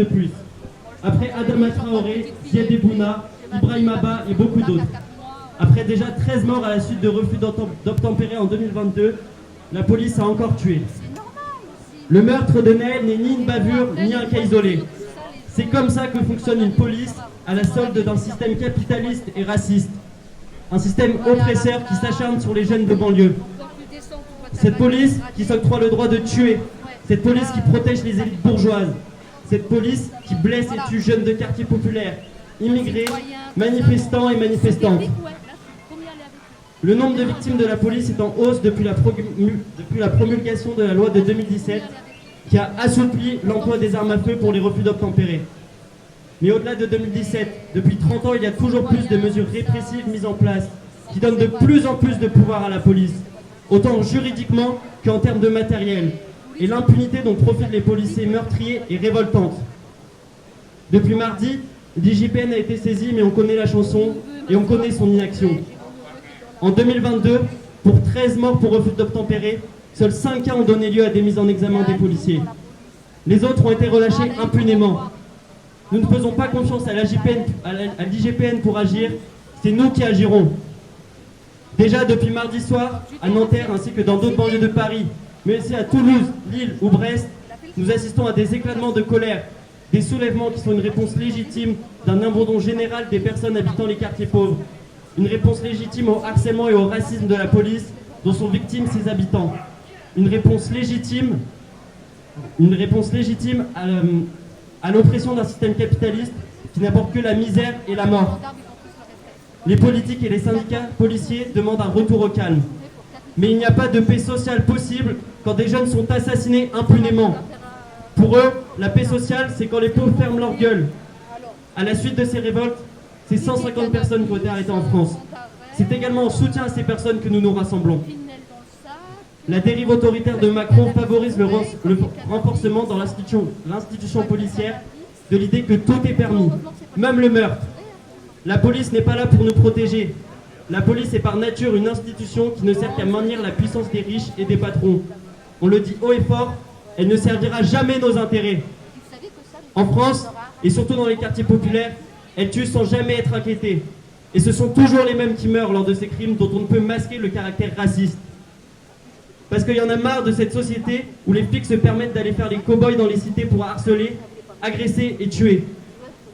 de plus. Après Adama Traoré, Ziad Ebouna, Ibrahim Abba et beaucoup d'autres. Après déjà 13 morts à la suite de refus d'obtempérer en 2022, la police a encore tué. Le meurtre de Naël n'est ni une bavure, ni un cas isolé. C'est comme ça que fonctionne une police à la solde d'un système capitaliste et raciste. Un système oppresseur qui s'acharne sur les jeunes de banlieue. Cette police qui s'octroie le droit de tuer. Cette police qui protège les élites bourgeoises. Cette police qui blesse et tue jeunes de quartiers populaires, immigrés, manifestants et manifestantes. Le nombre de victimes de la police est en hausse depuis la promulgation de la loi de 2017 qui a assoupli l'emploi des armes à feu pour les refus d'obtempérer. Mais au-delà de 2017, depuis 30 ans, il y a toujours plus de mesures répressives mises en place qui donnent de plus en plus de pouvoir à la police, autant juridiquement qu'en termes de matériel. Et l'impunité dont profitent les policiers meurtriers est révoltante. Depuis mardi, l'IGPN a été saisi, mais on connaît la chanson et on connaît son inaction. En 2022, pour 13 morts pour refus d'obtempérer, seuls 5 cas ont donné lieu à des mises en examen des policiers. Les autres ont été relâchés impunément. Nous ne faisons pas confiance à l'IGPN pour agir, c'est nous qui agirons. Déjà depuis mardi soir, à Nanterre ainsi que dans d'autres banlieues de Paris, mais aussi à Toulouse, Lille ou Brest, nous assistons à des éclatements de colère, des soulèvements qui sont une réponse légitime d'un abandon général des personnes habitant les quartiers pauvres. Une réponse légitime au harcèlement et au racisme de la police dont sont victimes ses habitants. Une réponse légitime à l'oppression d'un système capitaliste qui n'apporte que la misère et la mort. Les politiques et les syndicats policiers demandent un retour au calme. Mais il n'y a pas de paix sociale possible quand des jeunes sont assassinés impunément. Pour eux, la paix sociale, c'est quand les pauvres ferment leur gueule. À la suite de ces révoltes, c'est 150 personnes qui ont été arrêtées en France. C'est également en soutien à ces personnes que nous nous rassemblons. La dérive autoritaire de Macron favorise le renforcement dans l'institution policière de l'idée que tout est permis, même le meurtre. La police n'est pas là pour nous protéger. La police est par nature une institution qui ne sert qu'à maintenir la puissance des riches et des patrons. On le dit haut et fort, elle ne servira jamais nos intérêts. En France, et surtout dans les quartiers populaires, elle tue sans jamais être inquiétée. Et ce sont toujours les mêmes qui meurent lors de ces crimes dont on ne peut masquer le caractère raciste. Parce qu'il y en a marre de cette société où les flics se permettent d'aller faire les cow-boys dans les cités pour harceler, agresser et tuer.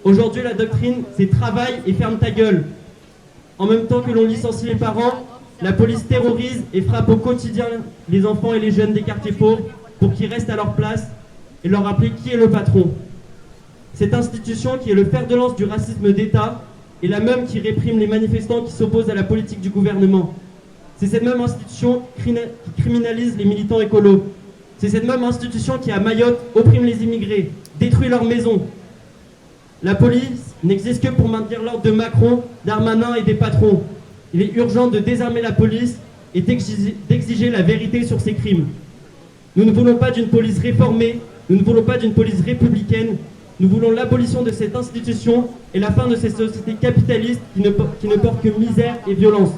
Aujourd'hui, la doctrine, c'est travail et ferme ta gueule. En même temps que l'on licencie les parents, la police terrorise et frappe au quotidien les enfants et les jeunes des quartiers pauvres pour qu'ils restent à leur place et leur rappeler qui est le patron. Cette institution qui est le fer de lance du racisme d'État est la même qui réprime les manifestants qui s'opposent à la politique du gouvernement. C'est cette même institution qui criminalise les militants écolos. C'est cette même institution qui, à Mayotte, opprime les immigrés, détruit leurs maisons. La police n'existe que pour maintenir l'ordre de Macron, Darmanin et des patrons. Il est urgent de désarmer la police et d'exiger la vérité sur ces crimes. Nous ne voulons pas d'une police réformée, nous ne voulons pas d'une police républicaine. Nous voulons l'abolition de cette institution et la fin de ces sociétés capitalistes qui ne portent que misère et violence.